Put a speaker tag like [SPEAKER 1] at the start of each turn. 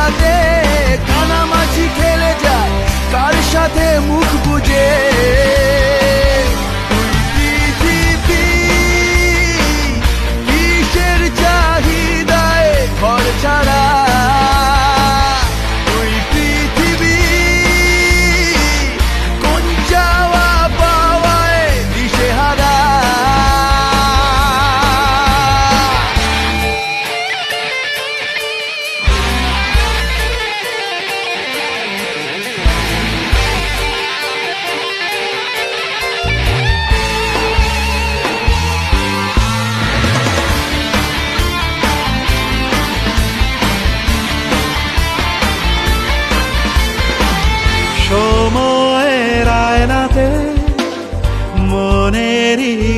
[SPEAKER 1] রাতে কানামাছি খেলে যায় কার সাথে মুখ বুজে। পৃথিবী কিসের চাহিদায় ঘর ছাড়া, তুই পৃথিবী কোন চাওয়া পাওয়ায় দিশেহারা।
[SPEAKER 2] সময়ের আয়নাতে মনেরই